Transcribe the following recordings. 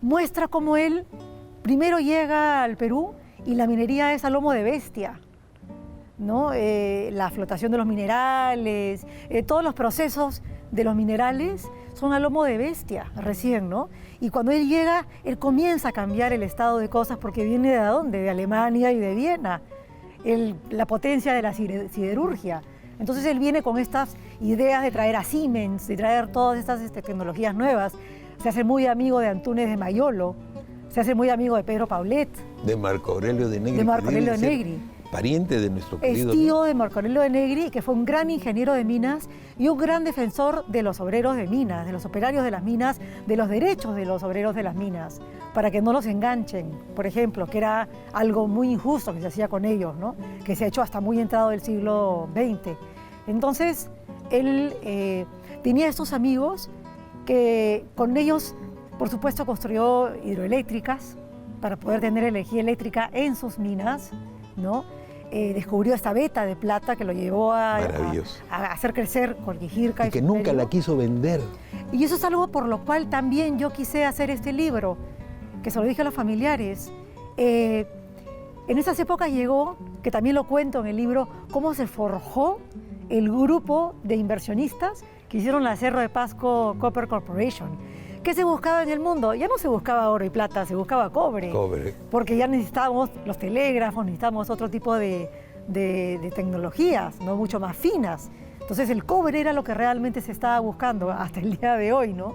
muestra cómo él primero llega al Perú y la minería es a lomo de bestia, ¿no? La flotación de los minerales, todos los procesos de los minerales son a lomo de bestia recién, ¿no? Y cuando él llega, él comienza a cambiar el estado de cosas porque viene ¿de dónde? De Alemania y de Viena, la potencia de la siderurgia. Entonces él viene con estas ideas de traer a Siemens, de traer todas estas tecnologías nuevas. Se hace muy amigo de Antúnez de Mayolo, se hace muy amigo de Pedro Paulet. De Marco Aurelio de Negri. De Marco Aurelio de Negri. Pariente de nuestro querido. Es tío de Marco Aurelio de Negri, que fue un gran ingeniero de minas y un gran defensor de los obreros de minas, de los operarios de las minas, de los derechos de los obreros de las minas, para que no los enganchen, por ejemplo, que era algo muy injusto que se hacía con ellos, ¿no? Que se ha hecho hasta muy entrado del siglo XX. Entonces, él tenía estos amigos que con ellos, por supuesto, construyó hidroeléctricas para poder tener energía eléctrica en sus minas, ¿no? Descubrió esta veta de plata que lo llevó a hacer crecer Colquijirca. Y que nunca la quiso vender. Y eso es algo por lo cual también yo quise hacer este libro, que se lo dije a los familiares. En esas épocas llegó, que también lo cuento en el libro, cómo se forjó el grupo de inversionistas que hicieron la Cerro de Pasco Copper Corporation. ¿Qué se buscaba en el mundo? Ya no se buscaba oro y plata, se buscaba cobre. Cobre. Porque ya necesitábamos los telégrafos, necesitábamos otro tipo de tecnologías, ¿no? Mucho más finas. Entonces el cobre era lo que realmente se estaba buscando hasta el día de hoy, ¿no?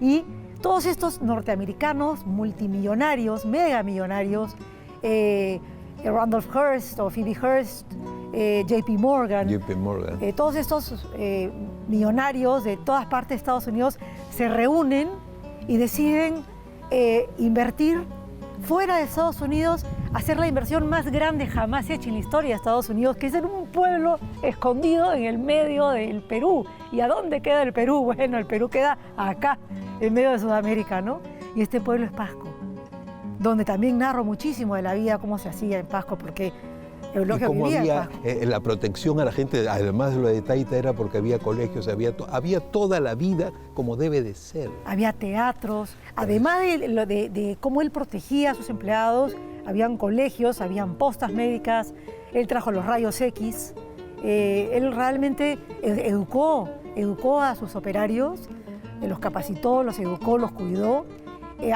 Y todos estos norteamericanos, multimillonarios, megamillonarios, Randolph Hearst o Phoebe Hearst, JP Morgan, todos estos millonarios de todas partes de Estados Unidos se reúnen y deciden invertir fuera de Estados Unidos, hacer la inversión más grande jamás hecha en la historia de Estados Unidos, que es en un pueblo escondido en el medio del Perú. ¿Y a dónde queda el Perú? Bueno, el Perú queda acá, en medio de Sudamérica, ¿no? Y este pueblo es Pasco, donde también narro muchísimo de la vida, cómo se hacía en Pasco, porque Eulogio vivía había, en Pasco. La protección a la gente, además de lo de Taita, era porque había colegios, había toda la vida como debe de ser. Había teatros, además de cómo él protegía a sus empleados, habían colegios, habían postas médicas, él trajo los rayos X, él realmente educó a sus operarios, los capacitó, los educó, los cuidó.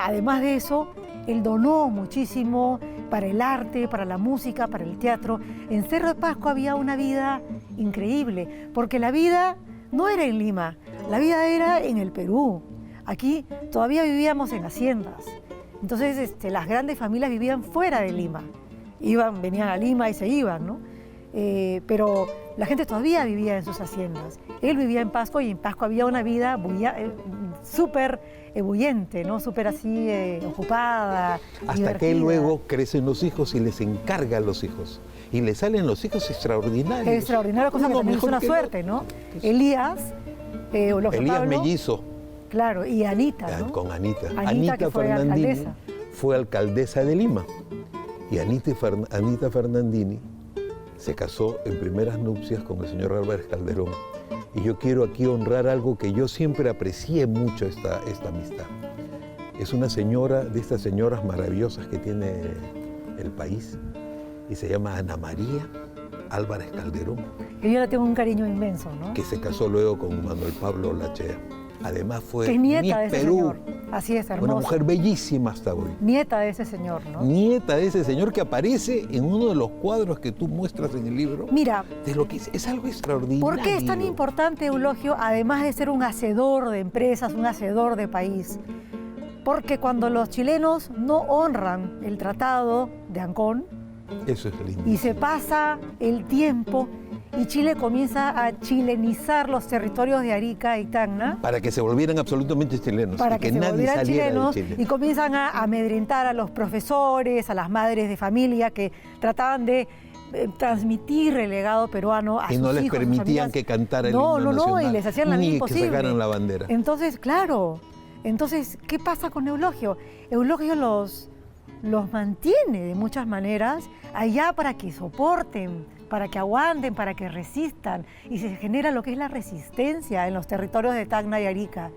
Además de eso, él donó muchísimo para el arte, para la música, para el teatro. En Cerro de Pasco había una vida increíble, porque la vida no era en Lima, la vida era en el Perú. Aquí todavía vivíamos en haciendas. Entonces las grandes familias vivían fuera de Lima. Venían a Lima y se iban, ¿no? Pero la gente todavía vivía en sus haciendas. Él vivía en Pasco y en Pasco había una vida súper bullente, ¿no? Súper así ocupada, hasta divertida. Que luego crecen los hijos y les encargan los hijos. Y le salen los hijos extraordinarios. Extraordinaria cosa que también es una suerte, ¿no? Elías, Elías mellizo. Claro, y Anita, ¿no? Con Anita. Anita fue Fernandini fue alcaldesa de Lima. Y Anita Fernandini se casó en primeras nupcias con el señor Álvarez Calderón. Y yo quiero aquí honrar algo que yo siempre aprecié mucho, esta amistad. Es una señora, de estas señoras maravillosas que tiene el país, y se llama Ana María Álvarez Calderón. Que yo le tengo un cariño inmenso, ¿no? Que se casó luego con Manuel Pablo Lachea. Además fue que es nieta de ese Perú. señor. Así es, hermosa. Una mujer bellísima hasta hoy. Nieta de ese señor, ¿no? Nieta de ese señor que aparece en uno de los cuadros que tú muestras en el libro. Mira, de lo que es algo extraordinario. ¿Por qué es tan importante, Eulogio, además de ser un hacedor de empresas, un hacedor de país? Porque cuando los chilenos no honran el Tratado de Ancón, eso es lindo, y se pasa el tiempo y Chile comienza a chilenizar los territorios de Arica y Tacna. Para que se volvieran absolutamente chilenos. Para que nadie volvieran saliera chilenos de Chile. Y comienzan a amedrentar a los profesores, a las madres de familia que trataban de transmitir el legado peruano a sus hijos. Y no les permitían que cantara el himno nacional. Y les hacían la vida imposible. Ni que sacaran la bandera. Entonces, claro, ¿qué pasa con Eulogio? Eulogio los mantiene de muchas maneras allá para que soporten, para que aguanten, para que resistan, y se genera lo que es la resistencia en los territorios de Tacna y Arica.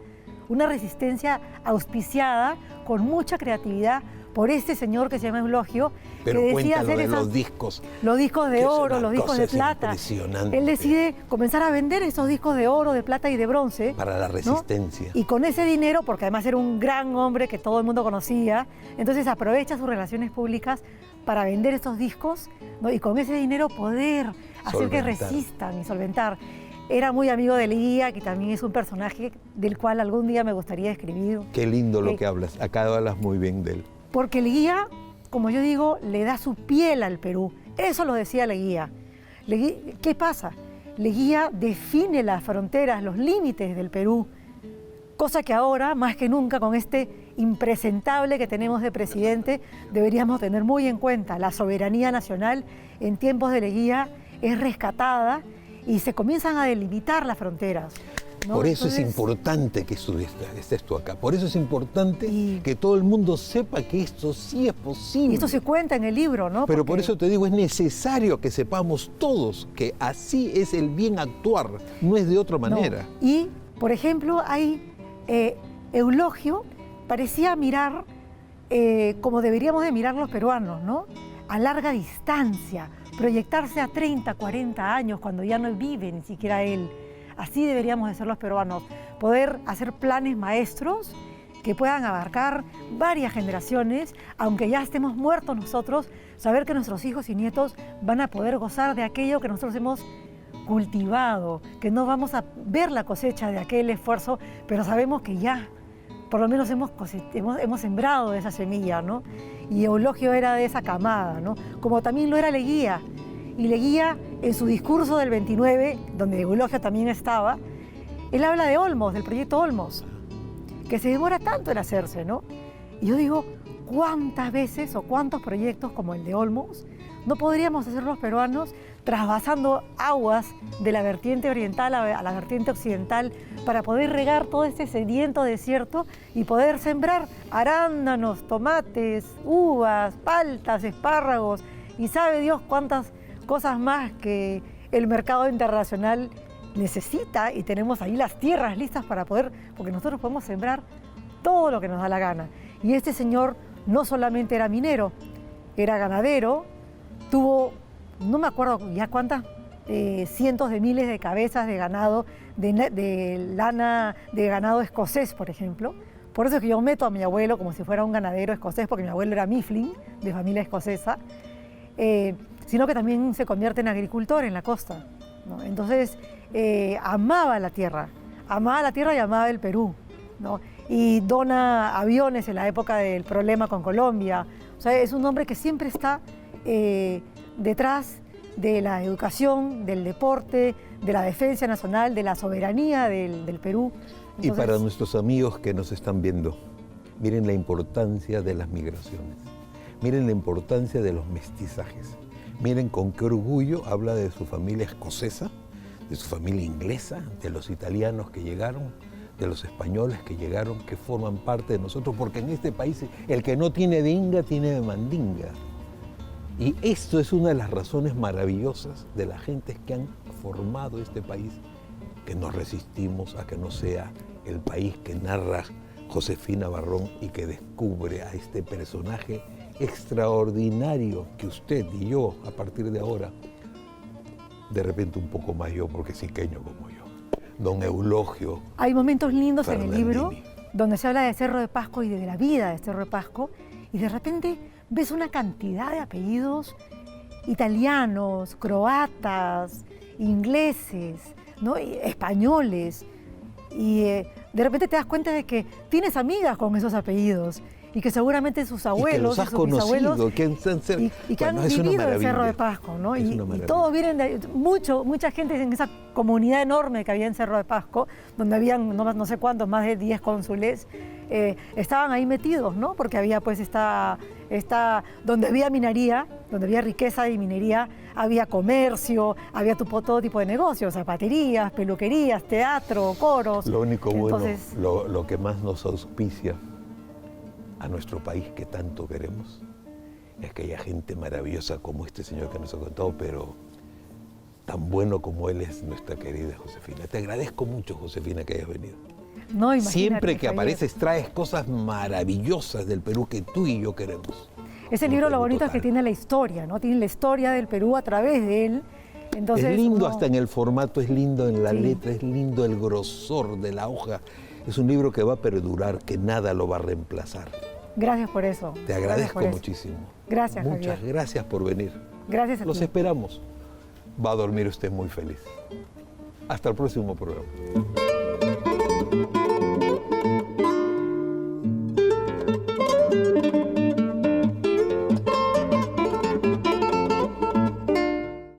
una resistencia auspiciada con mucha creatividad por este señor que se llama Eulogio, Pero que decía cuéntalo hacer de los discos. Los discos de que es oro, una los discos cosa de plata. impresionante. Él decide comenzar a vender esos discos de oro, de plata y de bronce. Para la ¿no? resistencia. Y con ese dinero, porque además era un gran hombre que todo el mundo conocía, entonces aprovecha sus relaciones públicas para vender estos discos, ¿no? Y con ese dinero poder hacer que resistan y solventar. Era muy amigo de Leguía, que también es un personaje del cual algún día me gustaría escribir. Qué lindo lo que hablas. Acá hablas muy bien de él. Porque Leguía, como yo digo, le da su piel al Perú. Eso lo decía Leguía. ¿Qué pasa? Leguía define las fronteras, los límites del Perú, cosa que ahora, más que nunca, con este impresentable que tenemos de presidente, deberíamos tener muy en cuenta. La soberanía nacional en tiempos de Leguía es rescatada y se comienzan a delimitar las fronteras, ¿no? Por eso Entonces, es importante que estés tú acá. Por eso es importante que todo el mundo sepa que esto sí es posible. Y esto se cuenta en el libro, ¿no? Pero por eso te digo, es necesario que sepamos todos que así es el bien actuar, no es de otra manera. No. Y, por ejemplo, Eulogio parecía mirar como deberíamos de mirar los peruanos, ¿no? A larga distancia, proyectarse a 30, 40 años cuando ya no vive ni siquiera él. Así deberíamos de ser los peruanos, poder hacer planes maestros que puedan abarcar varias generaciones, aunque ya estemos muertos nosotros, saber que nuestros hijos y nietos van a poder gozar de aquello que nosotros hemos cultivado, que no vamos a ver la cosecha de aquel esfuerzo, pero sabemos que ya, por lo menos hemos sembrado esa semilla, ¿no? Y Eulogio era de esa camada, ¿no? Como también lo era Leguía. Y Leguía, en su discurso del 29, donde Eulogio también estaba, él habla de Olmos, del proyecto Olmos, que se demora tanto en hacerse, ¿no? Y yo digo, ¿cuántas veces o cuántos proyectos como el de Olmos no podríamos hacer los peruanos trasvasando aguas de la vertiente oriental a la vertiente occidental para poder regar todo este sediento desierto y poder sembrar arándanos, tomates, uvas, paltas, espárragos y sabe Dios cuántas cosas más que el mercado internacional necesita, y tenemos ahí las tierras listas para poder, porque nosotros podemos sembrar todo lo que nos da la gana. Y este señor no solamente era minero, era ganadero, tuvo, no me acuerdo ya cuántas, cientos de miles de cabezas de ganado, de lana de ganado escocés, por ejemplo. Por eso es que yo meto a mi abuelo como si fuera un ganadero escocés, porque mi abuelo era Mifflin, de familia escocesa, sino que también se convierte en agricultor en la costa, ¿no? Entonces, amaba la tierra y amaba el Perú, ¿no? Y dona aviones en la época del problema con Colombia. O sea, es un hombre que siempre está detrás de la educación, del deporte, de la defensa nacional, de la soberanía del Perú. Entonces, y para nuestros amigos que nos están viendo, miren la importancia de las migraciones, miren la importancia de los mestizajes, miren con qué orgullo habla de su familia escocesa, de su familia inglesa, de los italianos que llegaron, de los españoles que llegaron, que forman parte de nosotros, porque en este país el que no tiene de inga tiene de mandinga. Y esto es una de las razones maravillosas de las gentes que han formado este país, que nos resistimos a que no sea el país que narra Josefina Barrón y que descubre a este personaje extraordinario que usted y yo, a partir de ahora, de repente un poco más yo, porque es iqueño como yo, don Eulogio. Hay momentos lindos Fernandini. en el libro donde se habla de Cerro de Pasco y de la vida de Cerro de Pasco, y de repente ves una cantidad de apellidos italianos, croatas, ingleses, ¿no? Y españoles, y de repente te das cuenta de que tienes amigas con esos apellidos y que seguramente sus abuelos y que los has sus bisabuelos conocido, que han vivido en Cerro de Pasco, ¿no? Y todos vienen de mucha gente en esa comunidad enorme que había en Cerro de Pasco, donde habían no sé cuántos, más de 10 cónsules, estaban ahí metidos, ¿no? Porque había pues donde había minería, donde había riqueza y minería, había comercio, había todo tipo de negocios, zapaterías, peluquerías, teatro, coros. Lo único Entonces, bueno, lo que más nos auspicia a nuestro país que tanto queremos es que haya gente maravillosa como este señor que nos ha contado, pero tan bueno como él es nuestra querida Josefina. Te agradezco mucho, Josefina, que hayas venido. No, imagínate, Siempre que Javier. apareces traes cosas maravillosas del Perú que tú y yo queremos. Ese Un libro lo Perú bonito es que total. tiene la historia, ¿no? Tiene la historia del Perú a través de él. Entonces, Es lindo uno- hasta en el formato, es lindo en la Sí. letra, es lindo el grosor de la hoja. Es un libro que va a perdurar, que nada lo va a reemplazar. Gracias por eso. Te Gracias agradezco por eso. muchísimo. Gracias, Muchas Javier. gracias por venir. Gracias a Los ti. esperamos. Va a dormir usted muy feliz. Hasta el próximo programa.